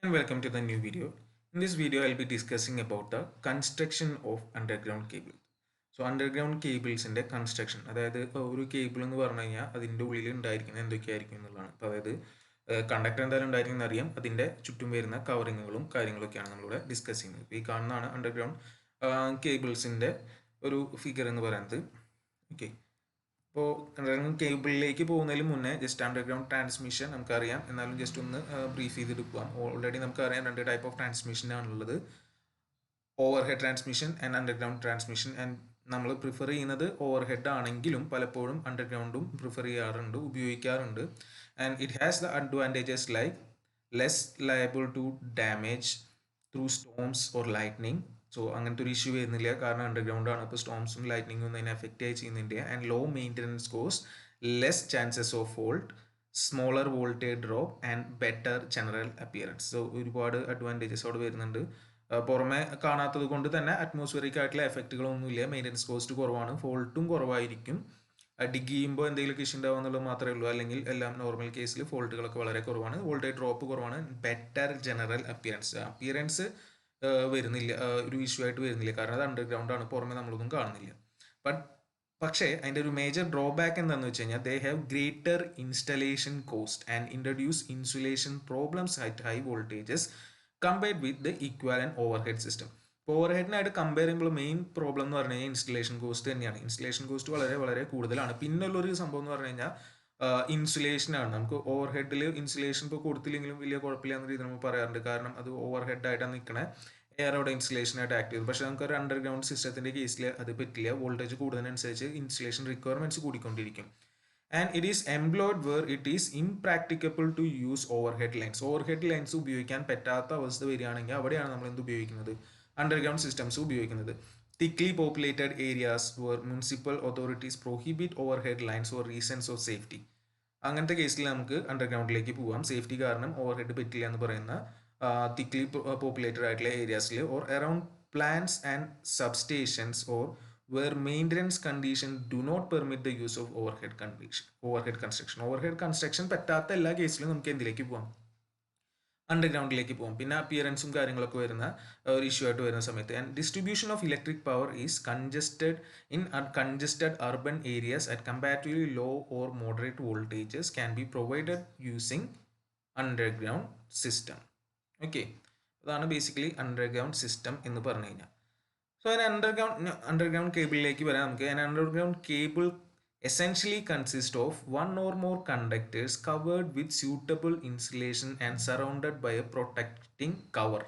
And welcome to the new video. In this video, I'll be discussing about the construction of underground cable. So underground കേബിൾസിൻ്റെ construction, അതായത് ഒരു cable എന്ന് പറഞ്ഞു കഴിഞ്ഞാൽ അതിൻ്റെ ഉള്ളിൽ ഉണ്ടായിരിക്കുന്നത് എന്തൊക്കെയായിരിക്കും എന്നുള്ളതാണ്. അപ്പോൾ അതായത് കണ്ടക്ടർ എന്തായാലും ഉണ്ടായിരിക്കുന്ന അറിയാം, അതിൻ്റെ ചുറ്റും വരുന്ന കവറിങ്ങുകളും കാര്യങ്ങളൊക്കെയാണ് നമ്മളിവിടെ ഡിസ്കസ് ചെയ്യുന്നത്. ഇപ്പോൾ ഈ കാണുന്നതാണ് അണ്ടർഗ്രൗണ്ട് കേബിൾസിൻ്റെ ഒരു ഫിഗർ എന്ന് പറയുന്നത്. ഓക്കെ, ഇപ്പോൾ അണ്ടർഗ്രൗണ്ട് കേബിളിലേക്ക് പോകുന്നതിന് മുന്നേ ജസ്റ്റ് അണ്ടർഗ്രൗണ്ട് ട്രാൻസ്മിഷൻ നമുക്കറിയാം, എന്നാലും ജസ്റ്റ് ഒന്ന് ബ്രീഫ് ചെയ്തെടുക്കാം. ഓൾറെഡി നമുക്കറിയാം രണ്ട് ടൈപ്പ് ഓഫ് ട്രാൻസ്മിഷനാണുള്ളത്, overhead transmission and underground transmission. And നമ്മൾ പ്രിഫർ ചെയ്യുന്നത് ഓവർ ഹെഡ് ആണെങ്കിലും പലപ്പോഴും അണ്ടർഗ്രൗണ്ടും പ്രിഫർ ചെയ്യാറുണ്ട്, ഉപയോഗിക്കാറുണ്ട്. And it has the advantages like less liable to damage through storms or lightning. So അങ്ങനത്തെ ഒരു ഇഷ്യൂ വരുന്നില്ല, കാരണം അണ്ടർഗ്രൗണ്ട് ആണ്. ഇപ്പോൾ സ്റ്റോംസും ലൈറ്റ്നിങ്ങും ഒന്നും അതിനെ എഫക്റ്റ് ആയി ചെയ്യുന്നുണ്ട്. And low maintenance cost, less chances of fault, smaller voltage drop and better general appearance. So ഒരുപാട് അഡ്വാൻറ്റേജസ് അവിടെ വരുന്നുണ്ട്. പുറമെ കാണാത്തത് കൊണ്ട് തന്നെ അറ്റ്മോസ്ഫിയറിക് ആയിട്ടുള്ള എഫക്റ്റുകളൊന്നുമില്ല, മെയിൻ്റനൻസ് കോസ്റ്റ് കുറവാണ്, ഫോൾട്ടും കുറവായിരിക്കും. ഡിഗ് ചെയ്യുമ്പോൾ എന്തെങ്കിലും ഇഷ്യൂ ഉണ്ടാവുക എന്നുള്ളത് മാത്രമേ ഉള്ളൂ, അല്ലെങ്കിൽ എല്ലാം നോർമൽ കേസിൽ ഫോൾട്ടുകളൊക്കെ വളരെ കുറവാണ്, വോൾട്ടേജ് ഡ്രോപ്പ് കുറവാണ്, ബെറ്റർ ജനറൽ അപ്പിയറൻസ് വരുന്നില്ല, ഒരു ഇഷ്യൂ ആയിട്ട് വരുന്നില്ല, കാരണം അത് അണ്ടർഗ്രൗണ്ട് ആണ്, പുറമെ നമ്മളൊന്നും കാണുന്നില്ല. പക്ഷേ അതിൻ്റെ ഒരു മേജർ ഡ്രോബാക്ക് എന്താണെന്ന് വെച്ച് കഴിഞ്ഞാൽ they have greater installation cost and introduce insulation problems at high voltages compared with the equivalent overhead system. ഇപ്പോൾ ഓവർ ഹെഡിനായിട്ട് കമ്പയർ ചെയ്യുമ്പോൾ മെയിൻ പ്രോബ്ലം എന്ന് പറഞ്ഞു കഴിഞ്ഞാൽ ഇൻസ്റ്റലേഷൻ കോസ്റ്റ് തന്നെയാണ്. ഇൻസ്റ്റലേഷൻ കോസ്റ്റ് വളരെ വളരെ കൂടുതലാണ്. പിന്നുള്ളൊരു സംഭവം എന്ന് പറഞ്ഞു കഴിഞ്ഞാൽ ഇൻസുലേഷനാണ്. നമുക്ക് ഓവർ ഹെഡിൽ ഇൻസുലേഷൻ ഇപ്പോൾ കൊടുത്തില്ലെങ്കിലും വലിയ കുഴപ്പമില്ല എന്ന രീതിയിൽ നമ്മൾ പറയാറുണ്ട്, കാരണം അത് ഓവർ ഹെഡായിട്ടാണ് നിൽക്കണേ, എയർ അവിടെ ഇൻസുലേഷനായിട്ട് ആക്ട് ചെയ്തു. പക്ഷേ നമുക്കൊരു അണ്ടർഗ്രൗണ്ട് സിസ്റ്റത്തിൻ്റെ കേസിൽ അത് പറ്റില്ല. വോൾട്ടേജ് കൂടുന്നതിനനുസരിച്ച് ഇൻസുലേഷൻ റിക്വയർമെൻറ്റ്സ് കൂടിക്കൊണ്ടിരിക്കും. And it is employed where it is impracticable to use overhead lines. Overhead lines ഉപയോഗിക്കാൻ പറ്റാത്ത അവസ്ഥ വരികയാണെങ്കിൽ അവിടെയാണ് നമ്മൾ എന്ത് ഉപയോഗിക്കുന്നത്, അണ്ടർഗ്രൗണ്ട് സിസ്റ്റംസ് ഉപയോഗിക്കുന്നത്. Thickly populated areas where municipal authorities prohibit overhead lines for reasons of safety. അങ്ങനത്തെ കേസിൽ നമുക്ക് അണ്ടർഗ്രൗണ്ടിലേക്ക് പോകാം, സേഫ്റ്റി കാരണം ഓവർ ഹെഡ് പറ്റില്ല എന്ന് പറയുന്ന തിക്ലി പോപ്പുലേറ്റഡ് ആയിട്ടുള്ള ഏരിയാസിൽ, or around plants and substations, or where maintenance condition do not permit the use of overhead construction. Overhead construction പറ്റാത്ത എല്ലാ കേസിലും നമുക്ക് എന്തിലേക്ക് പോകാം, അണ്ടർഗ്രൗണ്ടിലേക്ക് പോകാം. പിന്നെ അപ്പിയറൻസും കാര്യങ്ങളൊക്കെ വരുന്ന ഒരു ഇഷ്യൂ ആയിട്ട് വരുന്ന സമയത്ത്. And distribution of electric power is congested urban areas at comparatively low or moderate voltages can be provided using underground system. Okay, അതാണ് ബേസിക്കലി അണ്ടർഗ്രൗണ്ട് സിസ്റ്റം എന്ന് പറഞ്ഞു കഴിഞ്ഞാൽ. സോ അതിന് അണ്ടർഗ്രൗണ്ട് കേബിളിലേക്ക് വരാം നമുക്ക്. an underground cable essentially consists of one or more conductors covered with suitable insulation and surrounded by a protecting cover.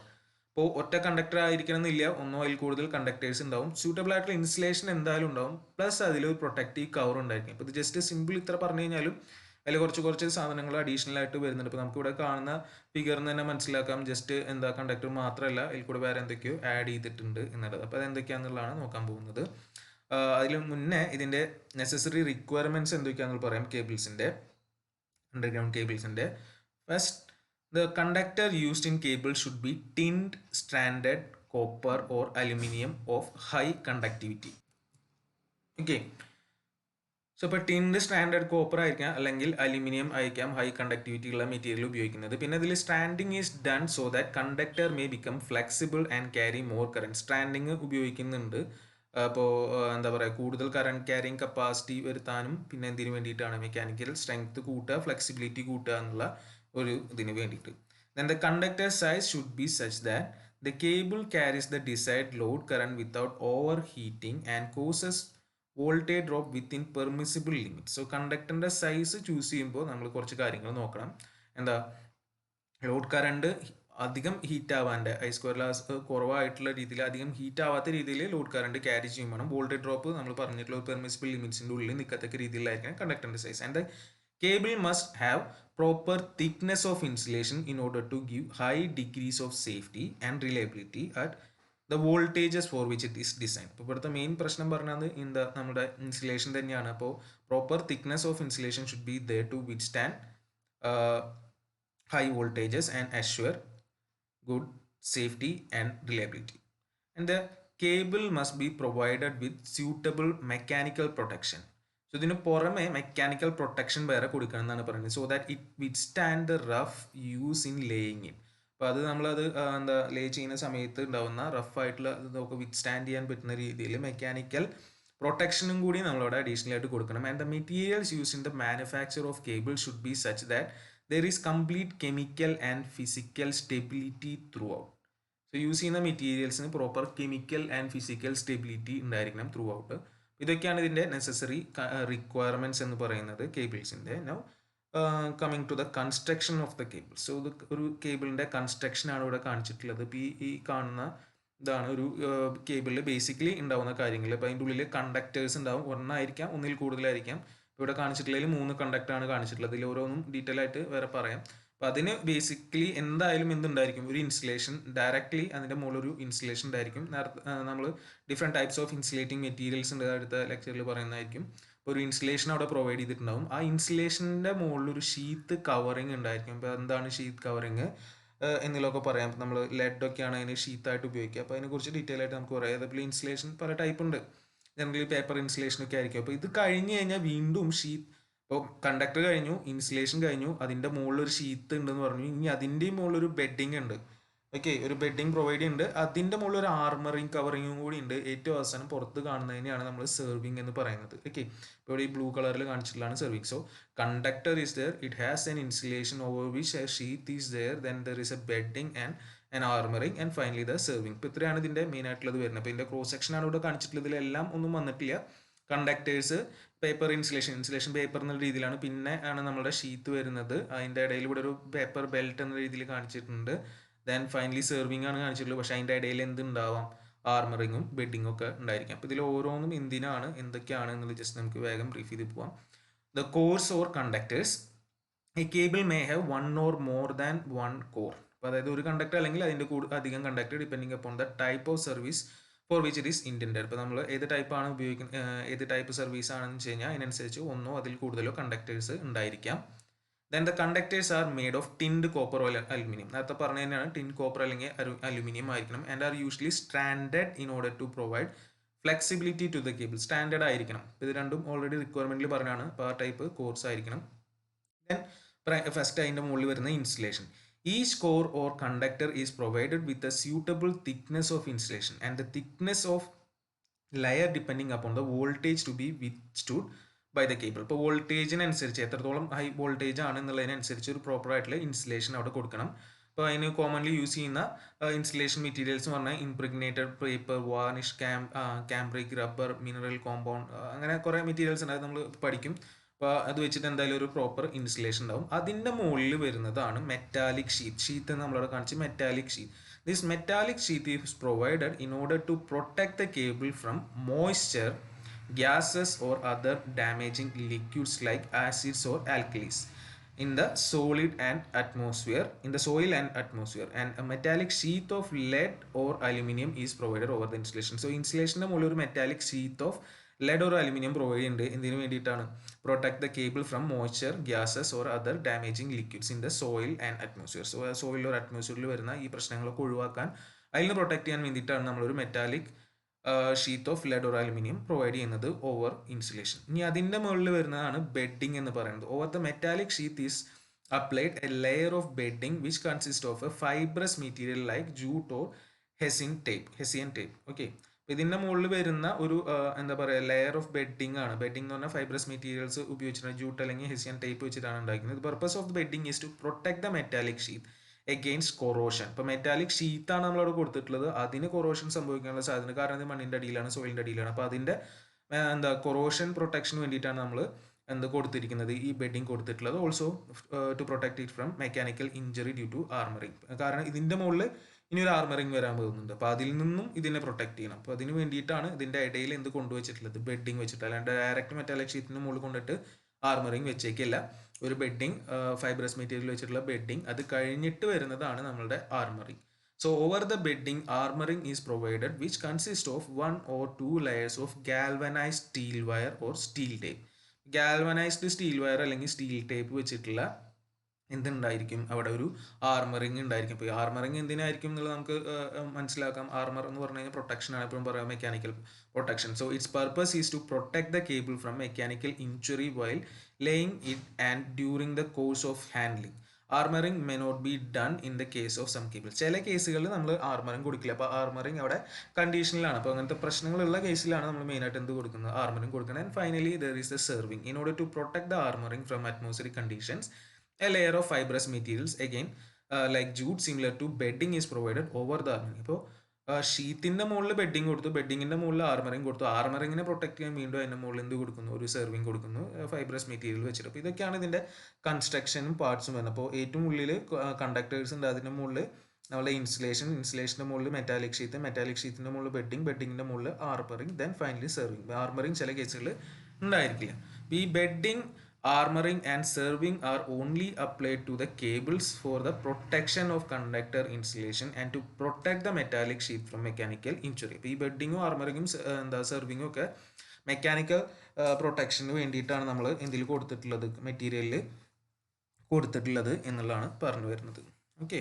ഇപ്പോൾ ഒറ്റ conductor ആയിരിക്കണം എന്നില്ല, ഒന്നോ അതിൽ കൂടുതൽ കണ്ടക്ടേഴ്സ് ഉണ്ടാവും, സ്യൂട്ടബിൾ ആയിട്ടുള്ള ഇൻസുലേഷൻ എന്തായാലും ഉണ്ടാവും, പ്ലസ് അതിലൊരു പ്രൊട്ടക്റ്റീവ് കവർ ഉണ്ടായിരിക്കും. ഇപ്പോൾ ഇത് ജസ്റ്റ് സിമ്പിൾ ഇത്ര പറഞ്ഞു കഴിഞ്ഞാലും അതിൽ കുറച്ച് സാധനങ്ങൾ അഡീഷണൽ ആയിട്ട് വരുന്നുണ്ട്. ഇപ്പോൾ നമുക്കിവിടെ കാണുന്ന ഫിഗറിൽ നിന്ന് തന്നെ മനസ്സിലാക്കാം, ജസ്റ്റ് എന്താ കണ്ടക്ടർ മാത്രമല്ല അതിൽ കൂടെ വേറെ എന്തൊക്കെയോ ആഡ് ചെയ്തിട്ടുണ്ട് എന്നുള്ളത്. അപ്പോൾ അതെന്തൊക്കെയാണെന്നുള്ളതാണ് നോക്കാൻ പോകുന്നത്. അതിൽ മുന്നേ ഇതിൻ്റെ നെസസറി റിക്വയർമെൻറ്റ്സ് എന്തൊക്കെയാണെന്ന് പറയാം കേബിൾസിൻ്റെ, അണ്ടർഗ്രൗണ്ട് കേബിൾസിൻ്റെ. First, the conductor used in cable should be tinned stranded copper or aluminum of high conductivity. Okay. So ഇപ്പോൾ ടിൻഡ് സ്റ്റാൻഡേർഡ് കോപ്പർ ആയിരിക്കാം, അല്ലെങ്കിൽ അലുമിനിയം ആയിരിക്കാം ഹൈ കണ്ടക്ടിവിറ്റി ഉള്ള മെറ്റീരിയൽ ഉപയോഗിക്കുന്നത്. പിന്നെ ഇതിൽ standing is done so that conductor may become flexible and carry more current. Standing ഉപയോഗിക്കുന്നുണ്ട് അപ്പോൾ എന്താ പറയുക, കൂടുതൽ കറണ്ട് ക്യാരിങ് കപ്പാസിറ്റി വരുത്താനും പിന്നെ എന്തിനു വേണ്ടിയിട്ടാണ്, മെക്കാനിക്കൽ സ്ട്രെങ്ത് കൂട്ടുക, ഫ്ലെക്സിബിലിറ്റി കൂട്ടുക എന്നുള്ള ഒരു ഇതിന് വേണ്ടിയിട്ട്. Then the conductor size should be such that the cable carries the decide load current without overheating and causes voltage drop within permissible limit. So കണ്ടക്ടറിൻ്റെ സൈസ് ചൂസ് ചെയ്യുമ്പോൾ നമ്മൾ കുറച്ച് കാര്യങ്ങൾ നോക്കണം. എന്താ, ലോഡ് കറണ്ട് അധികം ഹീറ്റ് ആവാണ്ട്, I square loss കുറവായിട്ടുള്ള രീതിയിൽ, അധികം ഹീറ്റ് ആവാത്ത രീതിയിൽ ലോഡ് കറണ്ട് ക്യാരി ചെയ്യും വേണം. വോൾട്ടേജ് ഡ്രോപ്പ് നമ്മൾ പറഞ്ഞിട്ടുള്ള പെർമിസിബിൾ ലിമിറ്റ്സിൻ്റെ ഉള്ളിൽ നിൽക്കത്തക്ക രീതിയിലായിരിക്കണം കണ്ടക്ടറിൻ്റെ size. And cable must have proper thickness of insulation in order to give high degrees of safety and reliability at the voltages for which it is design. ഇപ്പോൾ ഇവിടുത്തെ മെയിൻ പ്രശ്നം പറഞ്ഞത് നമ്മുടെ ഇൻസുലേഷൻ തന്നെയാണ്. അപ്പോൾ proper thickness of insulation should be there to withstand high voltages and assure good safety and reliability. And the cable must be provided with suitable mechanical protection. So ഇതിന് പുറമെ mechanical protection വേറെ കൊടുക്കണം എന്നാണ് പറയുന്നത്, so that it withstand the rough use in laying in. അപ്പോൾ അത് നമ്മളത് എന്താ ലേ ചെയ്യുന്ന സമയത്ത് ഉണ്ടാവുന്ന റഫായിട്ടുള്ള നമുക്ക് വിത്ത്സ്റ്റാൻഡ് ചെയ്യാൻ പറ്റുന്ന രീതിയിൽ മെക്കാനിക്കൽ പ്രൊട്ടക്ഷനും കൂടി നമ്മളവിടെ അഡീഷണൽ ആയിട്ട് കൊടുക്കണം. And the materials use in the manufacture of cable should be such that there is complete chemical and physical stability throughout. So use ചെയ്യുന്ന മെറ്റീരിയൽസിന് proper chemical and physical stability ഉണ്ടായിരിക്കണം throughout. ഇതൊക്കെയാണ് ഇതിൻ്റെ necessary requirements എന്ന് പറയുന്നത് കേബിൾസിൻ്റെ. Now coming to the construction of the cable. So ഇത് ഒരു കേബിളിൻ്റെ കൺസ്ട്രക്ഷനാണ് ഇവിടെ കാണിച്ചിട്ടുള്ളത്. ഇപ്പോൾ ഈ കാണുന്ന ഇതാണ് ഒരു കേബിളിൽ ബേസിക്കലി ഉണ്ടാവുന്ന കാര്യങ്ങൾ. അപ്പോൾ അതിൻ്റെ ഉള്ളിൽ കണ്ടക്ടേഴ്സ് ഉണ്ടാവും, ഒന്നായിരിക്കാം ഒന്നിൽ കൂടുതലായിരിക്കാം. ഇവിടെ കാണിച്ചിട്ടുള്ളതിൽ 3 കണ്ടക്ടറാണ് കാണിച്ചിട്ടുള്ളത്. ഇതിൽ ഓരോന്നും ഡീറ്റെയിൽ ആയിട്ട് വേറെ പറയാം. അപ്പോൾ അതിന് ബേസിക്കലി എന്തായാലും എന്തുണ്ടായിരിക്കും, ഒരു ഇൻസുലേഷൻ ഡയറക്റ്റ്ലി അതിൻ്റെ മുകളിൽ ഒരു ഇൻസുലേഷൻ ഉണ്ടായിരിക്കും. നേരത്തെ നമ്മൾ different types of insulating materials ഉണ്ട്, അടുത്ത ലെക്ചറിൽ പറയുന്നതായിരിക്കും. ഒരു ഇൻസുലേഷൻ അവിടെ പ്രൊവൈഡ് ചെയ്തിട്ടുണ്ടാവും. ആ ഇൻസുലേഷൻ്റെ മുകളിൽ ഒരു ഷീത്ത് കവറിങ് ഉണ്ടായിരിക്കും. അപ്പോൾ എന്താണ് ഷീത്ത് കവറിങ് എന്നുള്ളതൊക്കെ പറയാം. നമ്മൾ ലെഡൊക്കെയാണ് അതിന് ഷീത്തായിട്ട് ഉപയോഗിക്കുക. അപ്പോൾ അതിനെക്കുറിച്ച് ഡീറ്റെയിൽ ആയിട്ട് നമുക്ക് പറയാം. അതേപോലെ ഇൻസുലേഷൻ പല ടൈപ്പ് ഉണ്ട്. ജനറലി പേപ്പർ ഇൻസുലേഷനൊക്കെ ആയിരിക്കും. അപ്പോൾ ഇത് കഴിഞ്ഞ് കഴിഞ്ഞാൽ വീണ്ടും ഷീത്ത്, ഇപ്പോൾ കണ്ടക്ടർ കഴിഞ്ഞു, ഇൻസുലേഷൻ കഴിഞ്ഞു, അതിൻ്റെ മുകളിൽ ഒരു ഷീത്ത് ഉണ്ടെന്ന് പറഞ്ഞു. ഇനി അതിൻ്റെയും മുകളിൽ ഒരു ബെഡിങ് ഉണ്ട്. ഓക്കെ, ഒരു ബെഡിങ് പ്രൊവൈഡ് ചെയ്യുന്നുണ്ട്. അതിൻ്റെ മുകളിൽ ഒരു ആർമറിങ് കവറിങ്ങും കൂടി ഉണ്ട്. ഏറ്റവും അവസാനം പുറത്ത് കാണുന്നതിനെയാണ് നമ്മൾ സെർവിങ് എന്ന് പറയുന്നത്. ഓക്കെ, ഇപ്പോൾ ഇവിടെ ഈ ബ്ലൂ കളറിൽ കാണിച്ചിട്ടുള്ളതാണ് serving. So conductor is there, it has an insulation over which a sheath is there, then there is a bedding and an armouring and finally the serving. ഇപ്പോൾ ഇത്രയാണ് ഇതിൻ്റെ മെയിൻ ആയിട്ടുള്ളത് വരുന്നത്. അപ്പോൾ ഇതിൻ്റെ ക്രോസ് സെക്ഷനാണ് ഇവിടെ കാണിച്ചിട്ടുള്ളത്. ഇതിലെല്ലാം ഒന്നും വന്നിട്ടില്ല. കണ്ടക്ടേഴ്സ്, പേപ്പർ ഇൻസുലേഷൻ പേപ്പർ എന്നുള്ള രീതിയിലാണ്. പിന്നെ ആണ് നമ്മുടെ ഷീറ്റ് വരുന്നത്. അതിൻ്റെ ഇടയിൽ ഇവിടെ ഒരു പേപ്പർ ബെൽറ്റ് എന്ന രീതിയിൽ കാണിച്ചിട്ടുണ്ട്. ദെൻ ഫൈനലി സെർവിങ് ആണ് കാണിച്ചിട്ടുള്ളത്. പക്ഷേ അതിൻ്റെ ഇടയിൽ എന്തുണ്ടാവാം, ആർമറിങ്ങും ബെഡിങ്ങും ഒക്കെ ഉണ്ടായിരിക്കും. അപ്പോൾ ഇതിൽ ഓരോന്നും എന്തിനാണ് എന്തൊക്കെയാണ് എന്നുള്ളത് ജസ്റ്റ് നമുക്ക് വേഗം ബ്രീഫ് ചെയ്ത് പോവാം. The cores or conductors, a cable may have 1 or more than 1 core. അപ്പോൾ അതായത് ഒരു കണ്ടക്ടർ അല്ലെങ്കിൽ അതിൻ്റെ അധികം conductor depending upon the type of service for which it is intended. ഇപ്പോൾ നമ്മൾ ഏത് ടൈപ്പാണ് ഉപയോഗിക്കുന്നത്, ഏത് ടൈപ്പ് സർവീസ് ആണെന്ന് വെച്ച് കഴിഞ്ഞാൽ അതിനനുസരിച്ച് ഒന്നോ അതിൽ കൂടുതലോ കണ്ടക്ടേഴ്സ് ഉണ്ടായിരിക്കാം. Then the conductors are made of tinned copper or aluminium. നേരത്തെ പറഞ്ഞ തന്നെയാണ്, ടിൻ കോപ്പർ അല്ലെങ്കിൽ അലുമിനിയം ആയിരിക്കണം. And are usually standard in order to provide flexibility to the cable. Standard ആയിരിക്കണം. ഇത് രണ്ടും ഓൾറെഡി റിക്വയർമെൻറ്റിൽ പറഞ്ഞാണ്. അപ്പോൾ ആ ടൈപ്പ് കോഴ്സ് ആയിരിക്കണം. ദെൻ ഫസ്റ്റ് അതിൻ്റെ മുകളിൽ വരുന്ന insulation. Each core or conductor is provided with a suitable thickness of insulation and the thickness of layer depending upon the voltage to be withstood by the cable. ഇപ്പോൾ വോൾട്ടേജിനനുസരിച്ച് എത്രത്തോളം high voltage ആണ് എന്നുള്ളതിനനുസരിച്ച് ഒരു proper ആയിട്ടുള്ള insulation അവിടെ കൊടുക്കണം. അപ്പോൾ അതിന് commonly use ചെയ്യുന്ന ഇൻസുലേഷൻ മെറ്റീരിയൽസ് എന്ന് പറഞ്ഞാൽ impregnated paper, varnish, cambric, rubber, mineral compound, അങ്ങനെ കുറേ മെറ്റീരിയൽസ് ഉണ്ട്. അത് നമ്മൾ പഠിക്കും. അപ്പോൾ അത് വെച്ചിട്ട് എന്തായാലും ഒരു പ്രോപ്പർ ഇൻസുലേഷൻ ഉണ്ടാവും. അതിൻ്റെ മുകളിൽ വരുന്നതാണ് മെറ്റാലിക് ഷീത്ത് എന്ന് നമ്മളവിടെ കാണിച്ച് metallic sheet. This metallic sheet is provided in order to protect the cable from moisture, gases or other damaging liquids like acids or alkalis in the soil and atmosphere. And a metallic sheath of lead or aluminum is provided over the insulation. So insulation മുകളിൽ ഒരു metallic sheath of lead or aluminium provide ചെയ്യുന്നുണ്ട്. എന്തിനു വേണ്ടിയിട്ടാണ്? Protect the cable from moisture, gases or other damaging liquids in the soil and atmosphere. Soil or അറ്റ്മോസ്ഫിയറിൽ വരുന്ന ഈ പ്രശ്നങ്ങളൊക്കെ ഒഴിവാക്കാൻ, അതിൽ നിന്ന് പ്രൊട്ടക്ട് ചെയ്യാൻ വേണ്ടിയിട്ടാണ് നമ്മളൊരു metallic sheath of lead or aluminium provide ചെയ്യുന്നത് ഓവർ ഇൻസുലേഷൻ. ഇനി അതിൻ്റെ മുകളിൽ വരുന്നതാണ് ബെഡിങ് എന്ന് പറയുന്നത്. Over the metallic sheath is applied a layer of bedding which consists of a fibrous material like jute or hessian tape. Okay, ഇതിൻ്റെ മുകളിൽ വരുന്ന ഒരു എന്താ പറയുക, ലെയർ ഓഫ് ബെഡിങ് ആണ്. ബെഡിങ് എന്ന് പറഞ്ഞാൽ ഫൈബ്രസ് മെറ്റീരിയൽസ് ഉപയോഗിച്ചിട്ടാണ്, ജൂട്ട് അല്ലെങ്കിൽ ഹെസിയൻ ടേപ്പ് വെച്ചിട്ടാണ് ഉണ്ടാക്കുന്നത്. Purpose of the bedding is to protect the metallic sheath against corrosion. ഇപ്പോൾ മെറ്റാലിക് ഷീത്താണ് നമ്മളവിടെ കൊടുത്തിട്ടുള്ളത്. അതിന് കൊറോഷൻ സംഭവിക്കാനുള്ള സാധ്യത, കാരണം ഇത് മണ്ണിൻ്റെ അടിയിലാണ്, സോയിലിൻ്റെ അടിയിലാണ്. അപ്പോൾ അതിൻ്റെ കൊറോഷൻ പ്രൊട്ടക്ഷന് വേണ്ടിയിട്ടാണ് നമ്മൾ കൊടുത്തിരിക്കുന്നത്, ഈ ബെഡിങ് കൊടുത്തിട്ടുള്ളത്. Also to protect it from mechanical injury due to armouring. കാരണം ഇതിൻ്റെ മുകളിൽ ഇനി ഒരു ആർമറിങ് വരാൻ പോകുന്നുണ്ട്. അപ്പോൾ അതിൽ നിന്നും ഇതിനെ പ്രൊട്ടക്ട് ചെയ്യണം. അപ്പോൾ അതിന് വേണ്ടിയിട്ടാണ് ഇതിൻ്റെ ഇടയിൽ കൊണ്ടുവച്ചിട്ടുള്ളത്, ബെഡിങ് വെച്ചിട്ട്. അല്ലാണ്ട് ഡയറക്റ്റ് മെറ്റാലിക് ഷീറ്റിന് മുകളിൽ കൊണ്ടിട്ട് ആർമറിങ് വെച്ചേക്കില്ല. ഒരു ബെഡിങ്, ഫൈബ്രസ് മെറ്റീരിയൽ വെച്ചിട്ടുള്ള ബെഡിങ്, അത് കഴിഞ്ഞിട്ട് വരുന്നതാണ് നമ്മളുടെ armouring. So over the bedding, armoring is provided which consists of 1 or 2 layers of galvanized steel wire or steel tape. Galvanised steel wire അല്ലെങ്കിൽ സ്റ്റീൽ ടേപ്പ് വെച്ചിട്ടുള്ള എന്തുണ്ടായിരിക്കും, അവിടെ ഒരു ആർമറിങ് ഉണ്ടായിരിക്കും. ഇപ്പോൾ ഈ ആർമറിങ് എന്തിനായിരിക്കും എന്നുള്ളത് നമുക്ക് മനസ്സിലാക്കാം. ആർമർ എന്ന് പറഞ്ഞു കഴിഞ്ഞാൽ പ്രൊട്ടക്ഷൻ ആണ്, എപ്പോഴും പറയാം mechanical protection. So its purpose is to protect the cable from mechanical injury while laying it and during the course of handling. Armouring may not be done in the case of some cable. ചില കേസുകളിൽ നമ്മൾ armouring കൊടുക്കില്ല. അപ്പോൾ armouring അവിടെ കണ്ടീഷനിലാണ്. അപ്പോൾ അങ്ങനത്തെ പ്രശ്നങ്ങളുള്ള കേസിലാണ് നമ്മൾ മെയിനായിട്ട് എന്ത് കൊടുക്കുന്നത്, ആർമറിങ് കൊടുക്കുന്നത്. And finally there is the serving. In order to protect the armouring from atmospheric conditions a layer of fibrous materials again like jute similar to bedding is provided over the armouring. ഇപ്പോൾ ഷീറ്റിൻ്റെ മുകളിൽ bedding കൊടുത്തു, ബെഡിങ്ങിൻ്റെ മുകളിൽ armouring കൊടുത്തു, ആർമറിങ്ങിനെ protect ചെയ്യാൻ വീണ്ടും അതിൻ്റെ മുകളിൽ എന്ത് കൊടുക്കുന്നു, ഒരു സെർവിങ് കൊടുക്കുന്നു ഫൈബ്രസ് മെറ്റീരിയൽ വെച്ചിട്ട്. അപ്പോൾ ഇതൊക്കെയാണ് ഇതിൻ്റെ കൺസ്ട്രക്ഷനും പാർട്സും വരുന്നത്. അപ്പോൾ ഏറ്റവും ഉള്ളിൽ കണ്ടക്ടേഴ്സ് ഉണ്ട്, അതിൻ്റെ മുകളിൽ നമ്മളെ ഇൻസുലേഷൻ്റെ മുകളിൽ മെറ്റാലിക് ഷീറ്റിൻ്റെ മുകളിൽ ബെഡിങ്ങിൻ്റെ മുകളിൽ armouring, then finally serving. Armouring ചില കേസുകളിൽ ഉണ്ടായിരിക്കില്ല. ഈ bedding, armoring and serving are only applied to the cables for the protection of conductor insulation and to protect the metallic sheet from mechanical injury. അപ്പോൾ ഈ ബെഡിങ്ങും ആർമറിങ്ങും സെർവിങ്ങും ഒക്കെ മെക്കാനിക്കൽ പ്രൊട്ടക്ഷന് വേണ്ടിയിട്ടാണ് നമ്മൾ എന്തിൽ കൊടുത്തിട്ടുള്ളത്, മെറ്റീരിയലിൽ കൊടുത്തിട്ടുള്ളത് എന്നുള്ളതാണ് പറഞ്ഞു വരുന്നത്. ഓക്കെ.